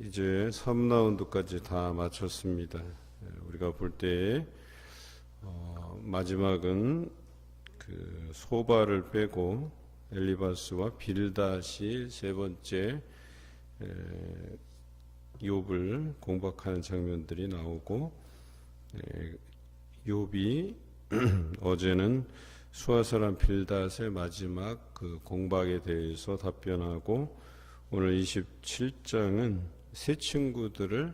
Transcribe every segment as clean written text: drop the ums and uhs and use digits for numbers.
이제 3라운드까지 다 마쳤습니다. 우리가 볼 때 마지막은 그 소바를 빼고 엘리바스와 빌닷이 세 번째 욥을 공박하는 장면들이 나오고, 욥이 어제는 수아 사람 빌닷의 마지막 그 공박에 대해서 답변하고, 오늘 27장은 세 친구들을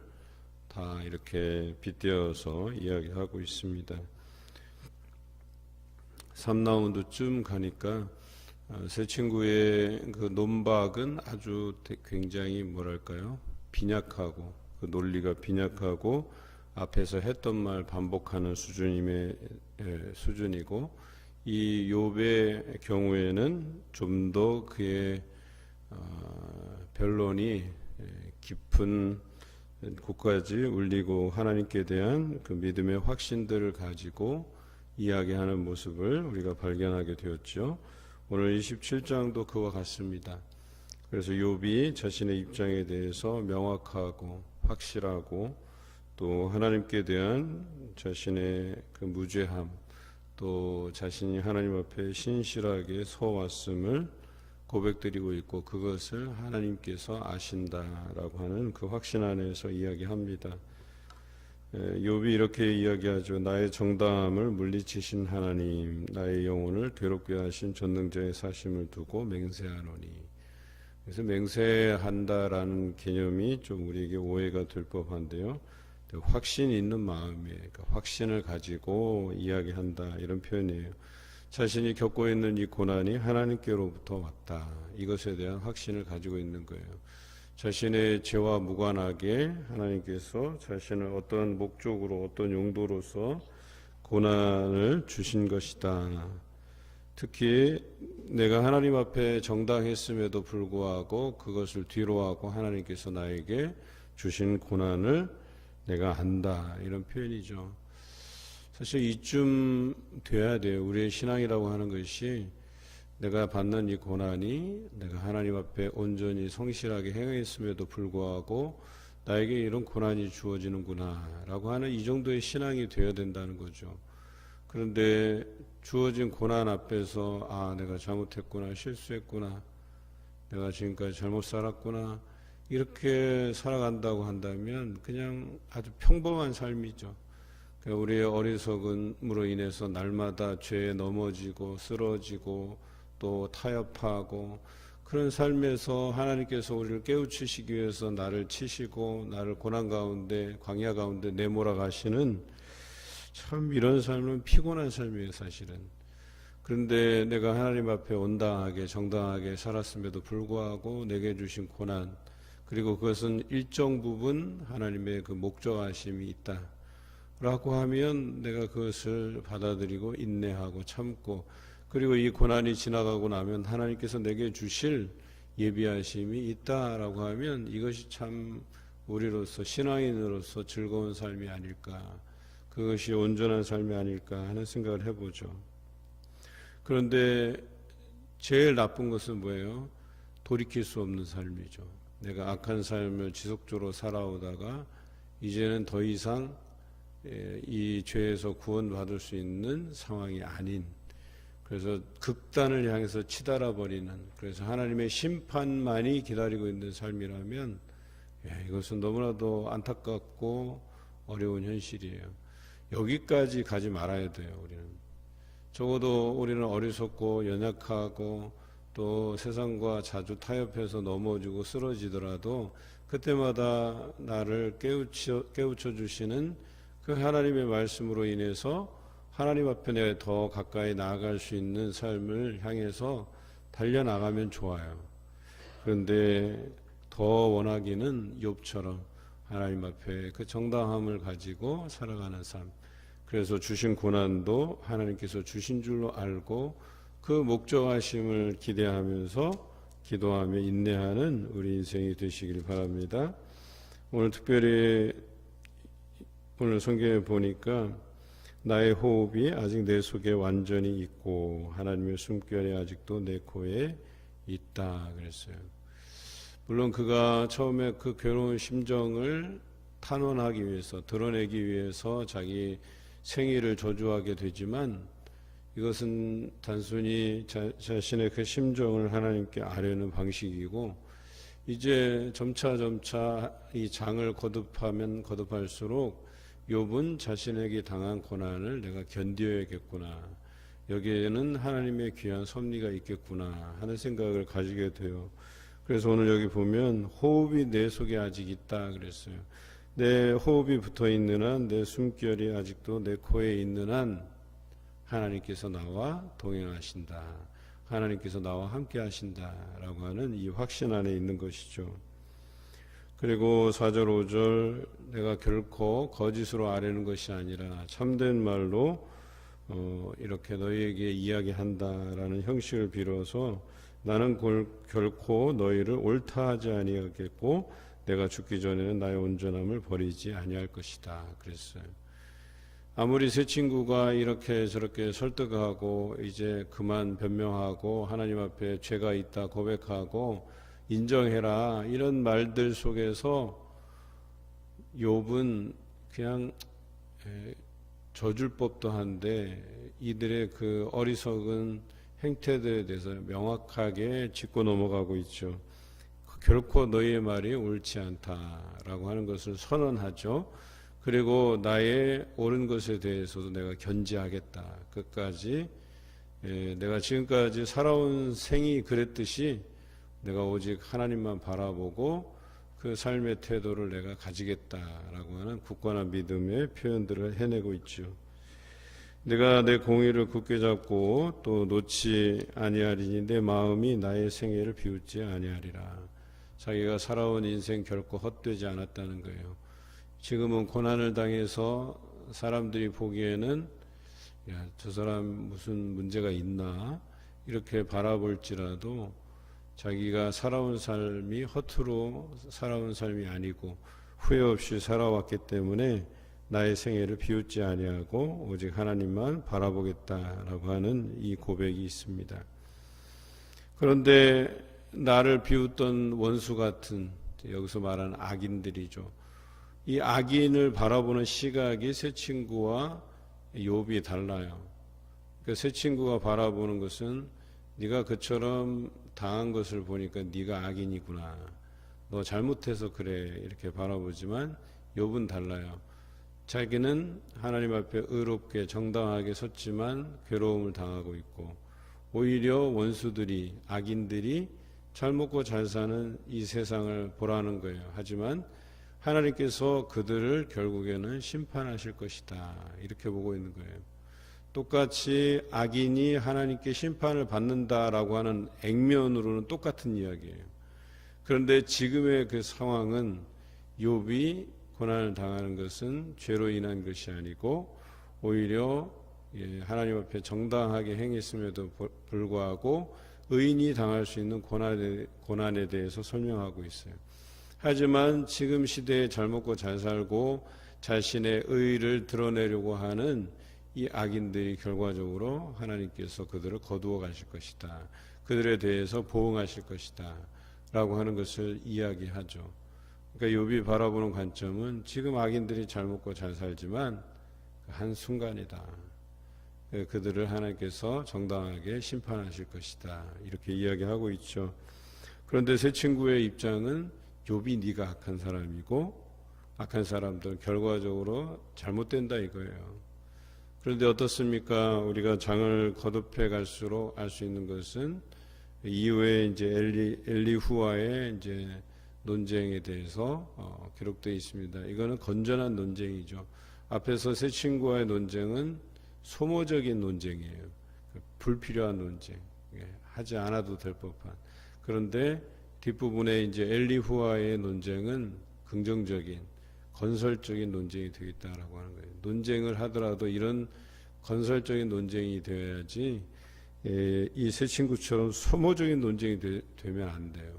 다 이렇게 빗대어서 이야기하고 있습니다. 3라운드쯤 가니까 세 친구의 그 논박은 아주 굉장히 뭐랄까요? 빈약하고, 그 논리가 빈약하고 앞에서 했던 말 반복하는 수준이고, 이 욥의 경우에는 좀 더 그의 변론이 깊은 곳까지 울리고 하나님께 대한 그 믿음의 확신들을 가지고 이야기하는 모습을 우리가 발견하게 되었죠. 오늘 27장도 그와 같습니다. 그래서 욥이 자신의 입장에 대해서 명확하고 확실하고, 또 하나님께 대한 자신의 그 무죄함, 또 자신이 하나님 앞에 신실하게 서왔음을 고백드리고 있고, 그것을 하나님께서 아신다라고 하는 그 확신 안에서 이야기합니다. 욥이 이렇게 이야기하죠. 나의 정당함을 물리치신 하나님, 나의 영혼을 괴롭게 하신 전능자의 사심을 두고 맹세하노니. 그래서 맹세한다라는 개념이 좀 우리에게 오해가 될 법한데요, 확신 있는 마음에, 그러니까 확신을 가지고 이야기한다, 이런 표현이에요. 자신이 겪고 있는 이 고난이 하나님께로부터 왔다, 이것에 대한 확신을 가지고 있는 거예요. 자신의 죄와 무관하게 하나님께서 자신을 어떤 목적으로, 어떤 용도로서 고난을 주신 것이다. 특히 내가 하나님 앞에 정당했음에도 불구하고 그것을 뒤로하고 하나님께서 나에게 주신 고난을 내가 안다, 이런 표현이죠. 사실 이쯤 돼야 돼요. 우리의 신앙이라고 하는 것이, 내가 받는 이 고난이 내가 하나님 앞에 온전히 성실하게 행했음에도 불구하고 나에게 이런 고난이 주어지는구나 라고 하는 이 정도의 신앙이 되어야 된다는 거죠. 그런데 주어진 고난 앞에서 내가 잘못했구나, 실수했구나, 내가 지금까지 잘못 살았구나, 이렇게 살아간다고 한다면 그냥 아주 평범한 삶이죠. 우리의 어리석음으로 인해서 날마다 죄에 넘어지고 쓰러지고 또 타협하고, 그런 삶에서 하나님께서 우리를 깨우치시기 위해서 나를 치시고 나를 고난 가운데, 광야 가운데 내몰아 가시는, 참 이런 삶은 피곤한 삶이에요, 사실은. 그런데 내가 하나님 앞에 온당하게 정당하게 살았음에도 불구하고 내게 주신 고난, 그리고 그것은 일정 부분 하나님의 그 목적하심이 있다 라고 하면 내가 그것을 받아들이고 인내하고 참고, 그리고 이 고난이 지나가고 나면 하나님께서 내게 주실 예비하심이 있다라고 하면 이것이 참 우리로서, 신앙인으로서 즐거운 삶이 아닐까, 그것이 온전한 삶이 아닐까 하는 생각을 해보죠. 그런데 제일 나쁜 것은 뭐예요? 돌이킬 수 없는 삶이죠. 내가 악한 삶을 지속적으로 살아오다가 이제는 더 이상 이 죄에서 구원받을 수 있는 상황이 아닌, 그래서 극단을 향해서 치달아 버리는, 그래서 하나님의 심판만이 기다리고 있는 삶이라면 이것은 너무나도 안타깝고 어려운 현실이에요. 여기까지 가지 말아야 돼요. 우리는 적어도 우리는 어리석고 연약하고 또 세상과 자주 타협해서 넘어지고 쓰러지더라도 그때마다 나를 깨우쳐 주시는 그 하나님의 말씀으로 인해서 하나님 앞에 내가 더 가까이 나아갈 수 있는 삶을 향해서 달려나가면 좋아요. 그런데 더 원하기는 욥처럼 하나님 앞에 그 정당함을 가지고 살아가는 삶, 그래서 주신 고난도 하나님께서 주신 줄로 알고 그 목적하심을 기대하면서 기도하며 인내하는 우리 인생이 되시길 바랍니다. 오늘 특별히 오늘 성경에 보니까 나의 호흡이 아직 내 속에 완전히 있고 하나님의 숨결이 아직도 내 코에 있다 그랬어요. 물론 그가 처음에 그 괴로운 심정을 탄원하기 위해서, 드러내기 위해서 자기 생일을 저주하게 되지만, 이것은 단순히 자신의 그 심정을 하나님께 아뢰는 방식이고, 이제 점차 이 장을 거듭하면 거듭할수록 욥은 자신에게 당한 고난을 내가 견뎌야겠구나, 여기에는 하나님의 귀한 섭리가 있겠구나 하는 생각을 가지게 돼요. 그래서 오늘 여기 보면 호흡이 내 속에 아직 있다 그랬어요. 내 호흡이 붙어 있는 한, 내 숨결이 아직도 내 코에 있는 한 하나님께서 나와 동행하신다, 하나님께서 나와 함께 하신다라고 하는 이 확신 안에 있는 것이죠. 그리고 4절 5절, 내가 결코 거짓으로 아뢰는 것이 아니라 참된 말로 이렇게 너희에게 이야기한다라는 형식을 빌어서, 나는 결코 너희를 옳다 하지 아니하겠고 내가 죽기 전에는 나의 온전함을 버리지 아니할 것이다 그랬어요. 아무리 새 친구가 이렇게 저렇게 설득하고 이제 그만 변명하고 하나님 앞에 죄가 있다 고백하고 인정해라 이런 말들 속에서 욥은 그냥 져줄 법도 한데 이들의 그 어리석은 행태들에 대해서 명확하게 짚고 넘어가고 있죠. 결코 너희의 말이 옳지 않다라고 하는 것을 선언하죠. 그리고 나의 옳은 것에 대해서도 내가 견지하겠다, 끝까지. 내가 지금까지 살아온 생이 그랬듯이 내가 오직 하나님만 바라보고 그 삶의 태도를 내가 가지겠다라고 하는 굳건한 믿음의 표현들을 해내고 있죠. 내가 내 공의를 굳게 잡고 또 놓지 아니하리니 내 마음이 나의 생애를 비웃지 아니하리라. 자기가 살아온 인생 결코 헛되지 않았다는 거예요. 지금은 고난을 당해서 사람들이 보기에는 야, 저 사람 무슨 문제가 있나 이렇게 바라볼지라도 자기가 살아온 삶이 허투루 살아온 삶이 아니고 후회 없이 살아왔기 때문에 나의 생애를 비웃지 아니하고 오직 하나님만 바라보겠다라고 하는 이 고백이 있습니다. 그런데 나를 비웃던 원수 같은, 여기서 말하는 악인들이죠. 이 악인을 바라보는 시각이 새 친구와 욥이 달라요. 그 새 친구가 바라보는 것은 네가 그처럼 당한 것을 보니까 네가 악인이구나, 너 잘못해서 그래, 이렇게 바라보지만 욥은 달라요. 자기는 하나님 앞에 의롭게 정당하게 섰지만 괴로움을 당하고 있고, 오히려 원수들이, 악인들이 잘 먹고 잘 사는 이 세상을 보라는 거예요. 하지만 하나님께서 그들을 결국에는 심판하실 것이다, 이렇게 보고 있는 거예요. 똑같이 악인이 하나님께 심판을 받는다라고 하는 액면으로는 똑같은 이야기예요. 그런데 지금의 그 상황은 욥이 고난을 당하는 것은 죄로 인한 것이 아니고 오히려 하나님 앞에 정당하게 행했음에도 불구하고 의인이 당할 수 있는 고난에 대해서 설명하고 있어요. 하지만 지금 시대에 잘 먹고 잘 살고 자신의 의의를 드러내려고 하는 이 악인들이 결과적으로 하나님께서 그들을 거두어 가실 것이다, 그들에 대해서 보응하실 것이다 라고 하는 것을 이야기하죠. 그러니까 욥이 바라보는 관점은 지금 악인들이 잘 먹고 잘 살지만 한순간이다, 그들을 하나님께서 정당하게 심판하실 것이다, 이렇게 이야기하고 있죠. 그런데 새 친구의 입장은 욥이 네가 악한 사람이고 악한 사람들 결과적으로 잘못된다 이거예요. 그런데 어떻습니까? 우리가 장을 거듭해 갈수록 알 수 있는 것은 이후에 이제 엘리후와의 이제 논쟁에 대해서 기록되어 있습니다. 이거는 건전한 논쟁이죠. 앞에서 새 친구와의 논쟁은 소모적인 논쟁이에요. 불필요한 논쟁, 하지 않아도 될 법한. 그런데 뒷부분에 이제 엘리후와의 논쟁은 긍정적인, 건설적인 논쟁이 되겠다라고 하는 거예요. 논쟁을 하더라도 이런 건설적인 논쟁이 되어야지 이 새 친구처럼 소모적인 논쟁이 되면 안 돼요.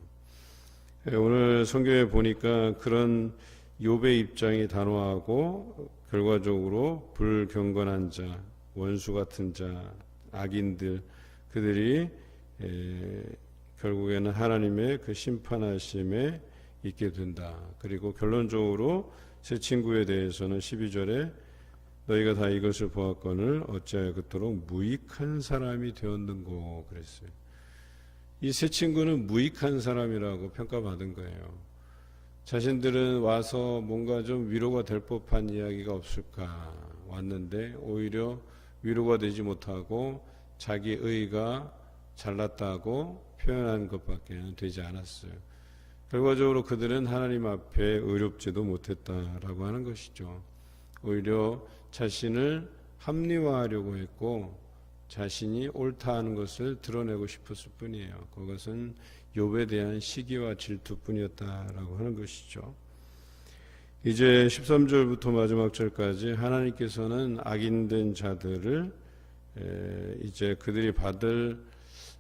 오늘 성경에 보니까 그런 욥의 입장이 단호하고 결과적으로 불경건한 자, 원수 같은 자, 악인들, 그들이 결국에는 하나님의 그 심판하심에 있게 된다. 그리고 결론적으로 세 친구에 대해서는 12절에 너희가 다 이것을 보았거늘 어찌하여 그토록 무익한 사람이 되었는고 그랬어요. 이 세 친구는 무익한 사람이라고 평가받은 거예요. 자신들은 와서 뭔가 좀 위로가 될 법한 이야기가 없을까 왔는데 오히려 위로가 되지 못하고 자기 의가 잘났다고 표현한 것밖에 되지 않았어요. 결과적으로 그들은 하나님 앞에 의롭지도 못했다라고 하는 것이죠. 오히려 자신을 합리화하려고 했고 자신이 옳다 하는 것을 드러내고 싶었을 뿐이에요. 그것은 욥에 대한 시기와 질투뿐이었다라고 하는 것이죠. 이제 13절부터 마지막 절까지 하나님께서는 악인된 자들을 이제 그들이 받을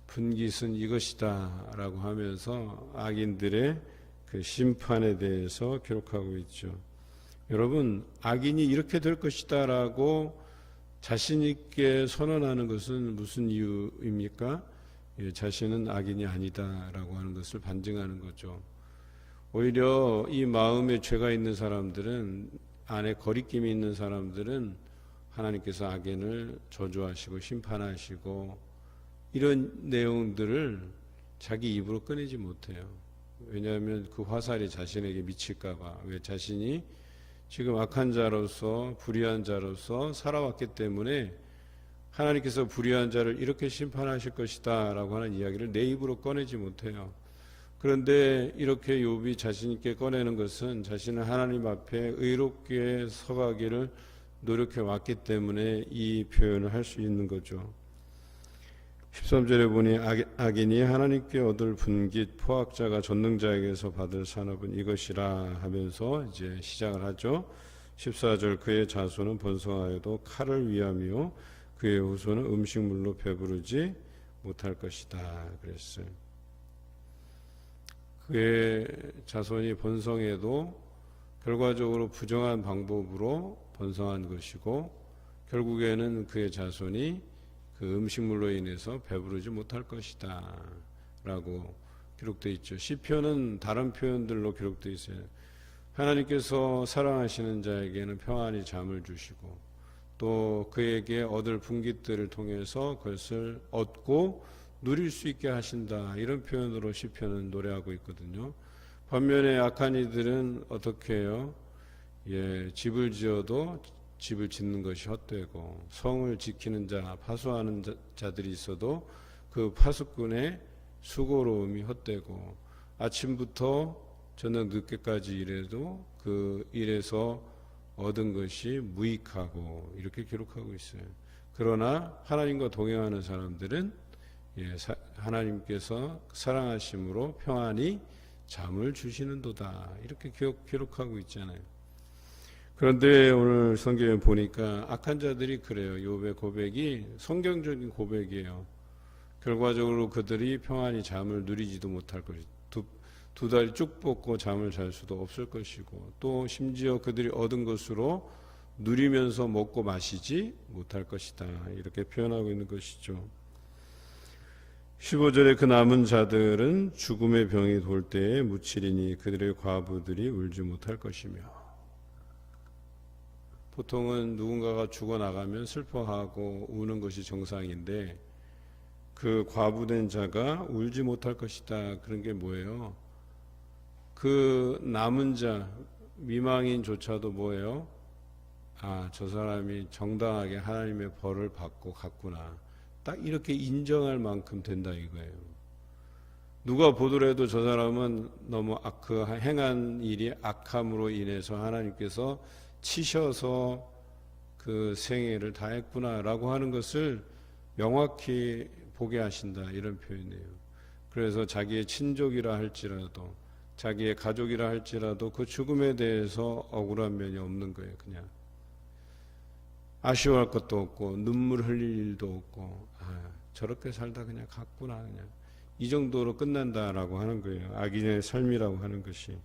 분깃은 이것이다 라고 하면서 악인들의 그 심판에 대해서 기록하고 있죠. 여러분, 악인이 이렇게 될 것이다 라고 자신 있게 선언하는 것은 무슨 이유입니까? 자신은 악인이 아니다 라고 하는 것을 반증하는 거죠. 오히려 이 마음에 죄가 있는 사람들은, 안에 거리낌이 있는 사람들은 하나님께서 악인을 저주하시고 심판하시고 이런 내용들을 자기 입으로 꺼내지 못해요. 왜냐하면 그 화살이 자신에게 미칠까 봐. 왜? 자신이 지금 악한 자로서 불의한 자로서 살아왔기 때문에 하나님께서 불의한 자를 이렇게 심판하실 것이다 라고 하는 이야기를 내 입으로 꺼내지 못해요. 그런데 이렇게 욥이 자신 있게 꺼내는 것은 자신은 하나님 앞에 의롭게 서가기를 노력해 왔기 때문에 이 표현을 할 수 있는 거죠. 13절에 보니 악인이 하나님께 얻을 분깃 포악자가 전능자에게서 받을 산업은 이것이라 하면서 이제 시작을 하죠. 14절 그의 자손은 번성하여도 칼을 위하며 그의 후손은 음식물로 배부르지 못할 것이다 그랬어요. 그의 자손이 번성해도 결과적으로 부정한 방법으로 번성한 것이고 결국에는 그의 자손이 그 음식물로 인해서 배부르지 못할 것이다 라고 기록되어 있죠. 시편은 다른 표현들로 기록되어 있어요. 하나님께서 사랑하시는 자에게는 평안히 잠을 주시고 또 그에게 얻을 분깃들을 통해서 그것을 얻고 누릴 수 있게 하신다. 이런 표현으로 시편은 노래하고 있거든요. 반면에 악한 이들은 어떻게 해요? 집을 지어도 집을 짓는 것이 헛되고 성을 지키는 자, 파수하는 자들이 있어도 그 파수꾼의 수고로움이 헛되고 아침부터 저녁 늦게까지 일해도 그 일에서 얻은 것이 무익하고 이렇게 기록하고 있어요. 그러나 하나님과 동행하는 사람들은 하나님께서 사랑하심으로 평안히 잠을 주시는도다 이렇게 기록하고 있잖아요. 그런데 오늘 성경에 보니까 악한 자들이 그래요. 욥의 고백이 성경적인 고백이에요. 결과적으로 그들이 평안히 잠을 누리지도 못할 것이다. 두 다리 쭉 뻗고 잠을 잘 수도 없을 것이고 또 심지어 그들이 얻은 것으로 누리면서 먹고 마시지 못할 것이다. 이렇게 표현하고 있는 것이죠. 15절에 그 남은 자들은 죽음의 병이 돌 때에 묻히리니 그들의 과부들이 울지 못할 것이며 보통은 누군가가 죽어나가면 슬퍼하고 우는 것이 정상인데 그 과부된 자가 울지 못할 것이다. 그런 게 뭐예요? 그 남은 자 미망인조차도 뭐예요? 저 사람이 정당하게 하나님의 벌을 받고 갔구나. 딱 이렇게 인정할 만큼 된다 이거예요. 누가 보더라도 저 사람은 너무 그 행한 일이 악함으로 인해서 하나님께서 치셔서 그 생애를 다했구나라고 하는 것을 명확히 보게 하신다 이런 표현이에요. 그래서 자기의 친족이라 할지라도 자기의 가족이라 할지라도 그 죽음에 대해서 억울한 면이 없는 거예요. 그냥 아쉬워할 것도 없고 눈물 흘릴 일도 없고 저렇게 살다 그냥 갔구나 그냥 이 정도로 끝난다라고 하는 거예요. 악인의 삶이라고 하는 것이.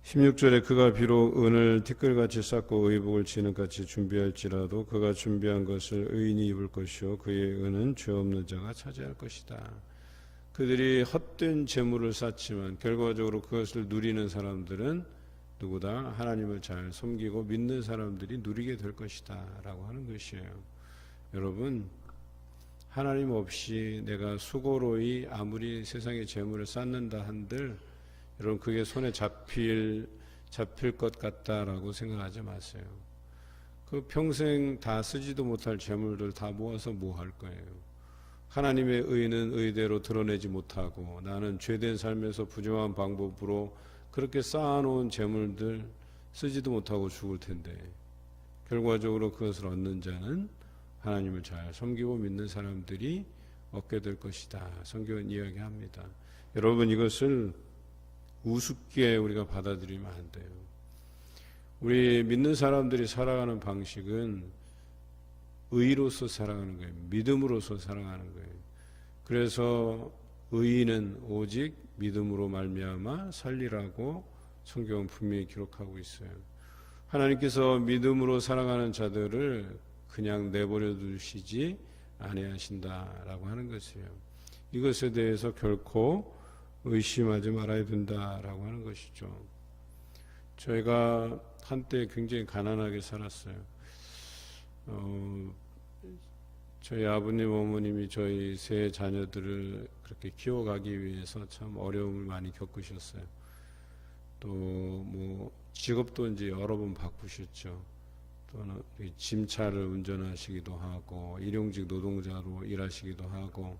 16절에 그가 비록 은을 티끌같이 쌓고 의복을 진흙같이 준비할지라도 그가 준비한 것을 의인이 입을 것이요 그의 은은 죄 없는 자가 차지할 것이다. 그들이 헛된 재물을 쌓지만 결과적으로 그것을 누리는 사람들은 누구다? 하나님을 잘 섬기고 믿는 사람들이 누리게 될 것이다 라고 하는 것이에요. 여러분, 하나님 없이 내가 수고로이 아무리 세상의 재물을 쌓는다 한들 여러분 그게 손에 잡힐 것 같다라고 생각하지 마세요. 그 평생 다 쓰지도 못할 재물들 다 모아서 뭐 할 거예요. 하나님의 의는 의대로 드러내지 못하고 나는 죄된 삶에서 부정한 방법으로 그렇게 쌓아놓은 재물들 쓰지도 못하고 죽을 텐데 결과적으로 그것을 얻는 자는 하나님을 잘 섬기고 믿는 사람들이 얻게 될 것이다. 성경은 이야기합니다. 여러분 이것을 우습게 우리가 받아들이면 안 돼요. 우리 믿는 사람들이 살아가는 방식은 의로서 살아가는 거예요. 믿음으로서 살아가는 거예요. 그래서 의인은 오직 믿음으로 말미암아 살리라고 성경은 분명히 기록하고 있어요. 하나님께서 믿음으로 살아가는 자들을 그냥 내버려 두시지 아니하신다라고 하는 것이에요. 이것에 대해서 결코 의심하지 말아야 된다라고 하는 것이죠. 저희가 한때 굉장히 가난하게 살았어요. 저희 아버님 어머님이 저희 세 자녀들을 그렇게 키워가기 위해서 참 어려움을 많이 겪으셨어요. 또 뭐 직업도 이제 여러 번 바꾸셨죠. 또는 짐차를 운전하시기도 하고 일용직 노동자로 일하시기도 하고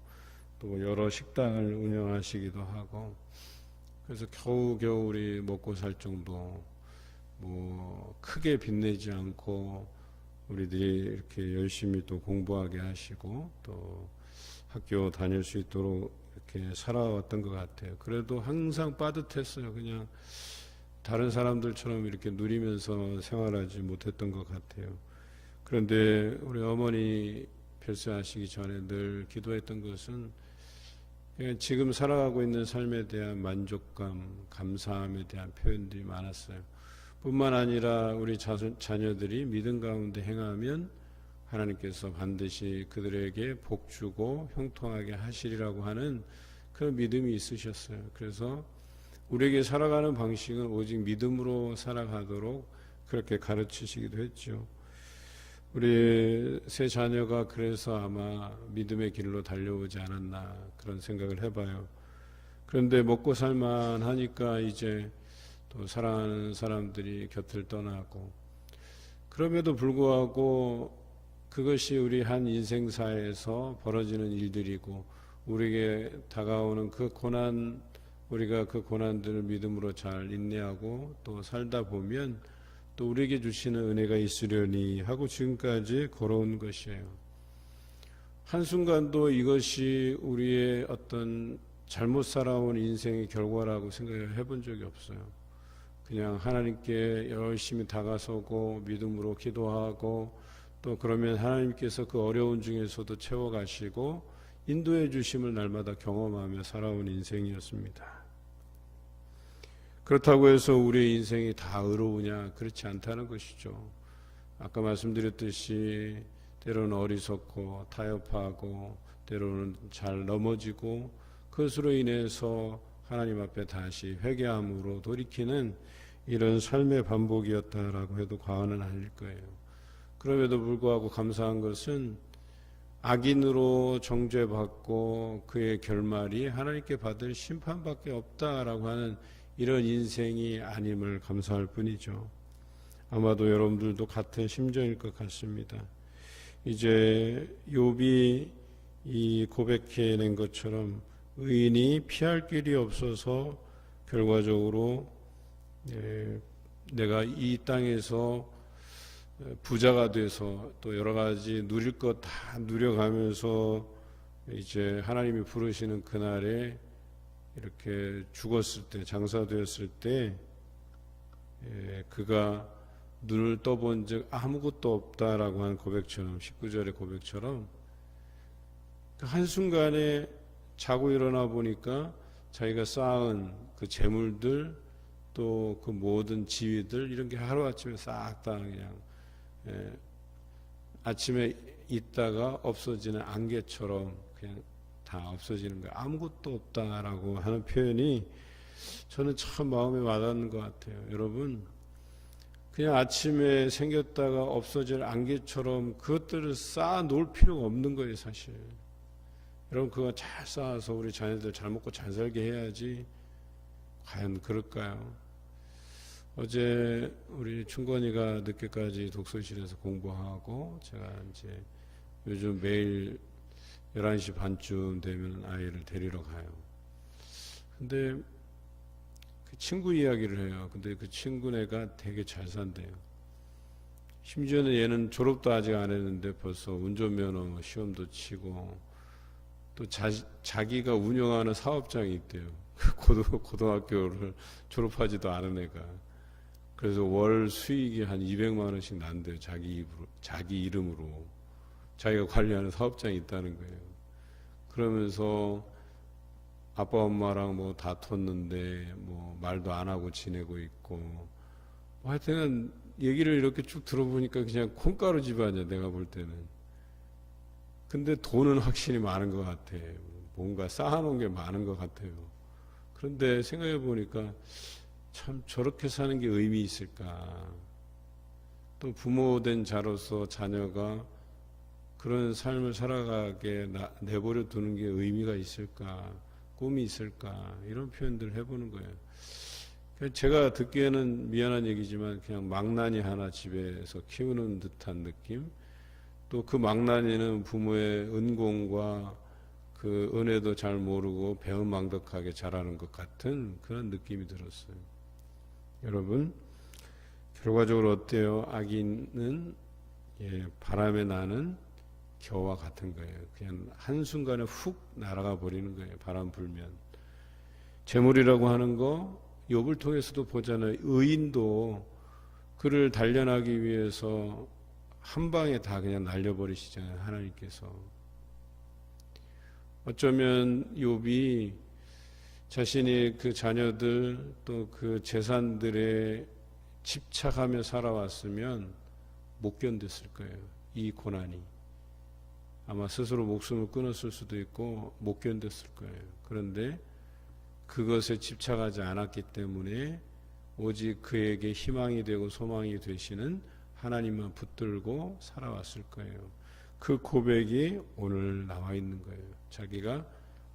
또 여러 식당을 운영하시기도 하고 그래서 겨우겨우 우리 먹고 살 정도 뭐 크게 빚내지 않고 우리들이 이렇게 열심히 또 공부하게 하시고 또 학교 다닐 수 있도록 이렇게 살아왔던 것 같아요. 그래도 항상 빠듯했어요. 그냥 다른 사람들처럼 이렇게 누리면서 생활하지 못했던 것 같아요. 그런데 우리 어머니 별세하시기 전에 늘 기도했던 것은 그냥 지금 살아가고 있는 삶에 대한 만족감, 감사함에 대한 표현들이 많았어요. 뿐만 아니라 우리 자녀들이 믿음 가운데 행하면 하나님께서 반드시 그들에게 복 주고 형통하게 하시리라고 하는 그런 믿음이 있으셨어요. 그래서 우리에게 살아가는 방식은 오직 믿음으로 살아가도록 그렇게 가르치시기도 했죠. 우리 세 자녀가 그래서 아마 믿음의 길로 달려오지 않았나 그런 생각을 해봐요. 그런데 먹고 살만 하니까 이제 또 사랑하는 사람들이 곁을 떠나고 그럼에도 불구하고 그것이 우리 한 인생사에서 벌어지는 일들이고 우리에게 다가오는 그 고난 우리가 그 고난들을 믿음으로 잘 인내하고 또 살다 보면 또 우리에게 주시는 은혜가 있으려니 하고 지금까지 걸어온 것이에요. 한순간도 이것이 우리의 어떤 잘못 살아온 인생의 결과라고 생각을 해본 적이 없어요. 그냥 하나님께 열심히 다가서고 믿음으로 기도하고 또 그러면 하나님께서 그 어려운 중에서도 채워가시고 인도해 주심을 날마다 경험하며 살아온 인생이었습니다. 그렇다고 해서 우리의 인생이 다 의로우냐? 그렇지 않다는 것이죠. 아까 말씀드렸듯이 때로는 어리석고 타협하고 때로는 잘 넘어지고 그것으로 인해서 하나님 앞에 다시 회개함으로 돌이키는 이런 삶의 반복이었다라고 해도 과언은 아닐 거예요. 그럼에도 불구하고 감사한 것은 악인으로 정죄받고 그의 결말이 하나님께 받을 심판밖에 없다라고 하는 이런 인생이 아님을 감사할 뿐이죠. 아마도 여러분들도 같은 심정일 것 같습니다. 이제 욥이 이 고백해낸 것처럼 의인이 피할 길이 없어서 결과적으로 내가 이 땅에서 부자가 돼서 또 여러 가지 누릴 것 다 누려가면서 이제 하나님이 부르시는 그날에 이렇게 죽었을 때 장사되었을 때 그가 눈을 떠본 적 아무것도 없다라고 하는 고백처럼 19절의 고백처럼 한순간에 자고 일어나 보니까 자기가 쌓은 그 재물들 또 그 모든 지위들 이런 게 하루아침에 싹 다 그냥 아침에 있다가 없어지는 안개처럼 그냥 다 없어지는 거예요. 아무것도 없다라고 하는 표현이 저는 참 마음에 와닿는 것 같아요. 여러분, 그냥 아침에 생겼다가 없어질 안개처럼 그것들을 쌓아 놓을 필요가 없는 거예요, 사실. 여러분, 그거 잘 쌓아서 우리 자녀들 잘 먹고 잘 살게 해야지. 과연 그럴까요? 어제 우리 충건이가 늦게까지 독서실에서 공부하고 제가 이제 요즘 매일 11시 반쯤 되면 아이를 데리러 가요. 근데 그 친구 이야기를 해요. 근데 그 친구네가 되게 잘 산대요. 심지어는 얘는 졸업도 아직 안 했는데 벌써 운전면허 시험도 치고 또 자기가 운영하는 사업장이 있대요. 고등학교를 졸업하지도 않은 애가. 그래서 월 수익이 한 200만 원씩 난대요. 자기 이름으로. 자기가 관리하는 사업장이 있다는 거예요. 그러면서 아빠 엄마랑 뭐 다퉜는데 뭐 말도 안 하고 지내고 있고 뭐 하여튼 얘기를 이렇게 쭉 들어보니까 그냥 콩가루 집안이야, 내가 볼 때는. 근데 돈은 확실히 많은 것 같아. 뭔가 쌓아놓은 게 많은 것 같아요. 그런데 생각해 보니까 참 저렇게 사는 게 의미 있을까? 또 부모된 자로서 자녀가 그런 삶을 살아가게 내버려 두는 게 의미가 있을까? 꿈이 있을까? 이런 표현들을 해보는 거예요. 제가 듣기에는 미안한 얘기지만 그냥 망나니 하나 집에서 키우는 듯한 느낌? 또 그 망나니는 부모의 은공과 그 은혜도 잘 모르고 배은망덕하게 자라는 것 같은 그런 느낌이 들었어요. 여러분, 결과적으로 어때요? 악인은 바람에 나는 겨와 같은 거예요. 그냥 한순간에 훅 날아가 버리는 거예요. 바람 불면. 재물이라고 하는 거 욥을 통해서도 보잖아요. 의인도 그를 단련하기 위해서 한 방에 다 그냥 날려버리시잖아요. 하나님께서. 어쩌면 욥이 자신이 그 자녀들 또 그 재산들에 집착하며 살아왔으면 못 견뎠을 거예요. 이 고난이. 아마 스스로 목숨을 끊었을 수도 있고 못 견뎠을 거예요. 그런데 그것에 집착하지 않았기 때문에 오직 그에게 희망이 되고 소망이 되시는 하나님만 붙들고 살아왔을 거예요. 그 고백이 오늘 나와 있는 거예요. 자기가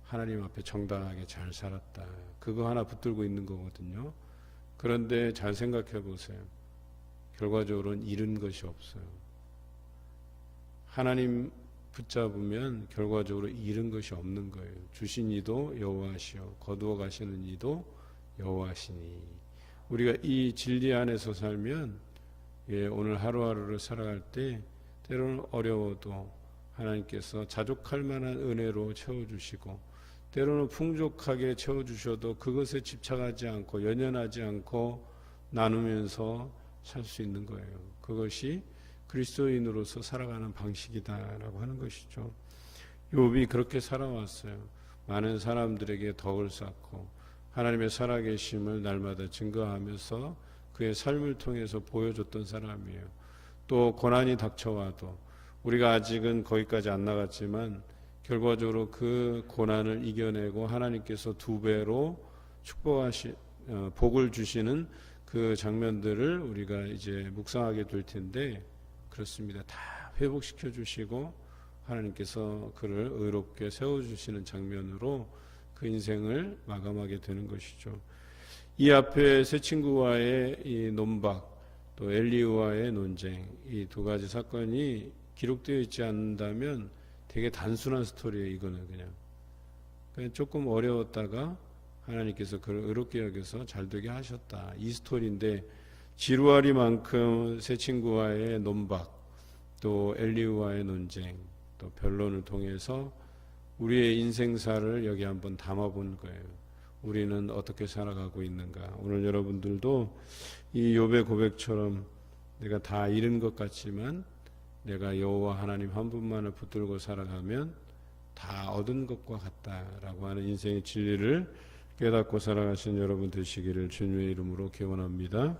하나님 앞에 정당하게 잘 살았다. 그거 하나 붙들고 있는 거거든요. 그런데 잘 생각해 보세요. 결과적으로는 잃은 것이 없어요. 하나님 붙잡으면 결과적으로 잃은 것이 없는 거예요. 주신 이도 여호와시요 거두어 가시는 이도 여호와시니. 우리가 이 진리 안에서 살면 오늘 하루하루를 살아갈 때 때로는 어려워도 하나님께서 자족할 만한 은혜로 채워주시고 때로는 풍족하게 채워주셔도 그것에 집착하지 않고 연연하지 않고 나누면서 살 수 있는 거예요. 그것이 그리스도인으로서 살아가는 방식이다라고 하는 것이죠. 욥이 그렇게 살아왔어요. 많은 사람들에게 덕을 쌓고 하나님의 살아계심을 날마다 증거하면서 그의 삶을 통해서 보여줬던 사람이에요. 또 고난이 닥쳐와도 우리가 아직은 거기까지 안 나갔지만 결과적으로 그 고난을 이겨내고 하나님께서 2배로 복을 주시는 그 장면들을 우리가 이제 묵상하게 될 텐데 그렇습니다. 다 회복시켜 주시고 하나님께서 그를 의롭게 세워주시는 장면으로 그 인생을 마감하게 되는 것이죠. 이 앞에 세 친구와의 이 논박 또 엘리후와의 논쟁 이 2가지 사건이 기록되어 있지 않는다면 되게 단순한 스토리예요. 이거는 그냥 조금 어려웠다가 하나님께서 그를 의롭게 여겨서 잘되게 하셨다. 이 스토리인데 지루하리만큼 세 친구와의 논박 또 엘리후와의 논쟁 또 변론을 통해서 우리의 인생사를 여기 한번 담아본 거예요. 우리는 어떻게 살아가고 있는가. 오늘 여러분들도 이 욥의 고백처럼 내가 다 잃은 것 같지만 내가 여호와 하나님 한 분만을 붙들고 살아가면 다 얻은 것과 같다라고 하는 인생의 진리를 깨닫고 살아가신 여러분 되시기를 주님의 이름으로 기원합니다.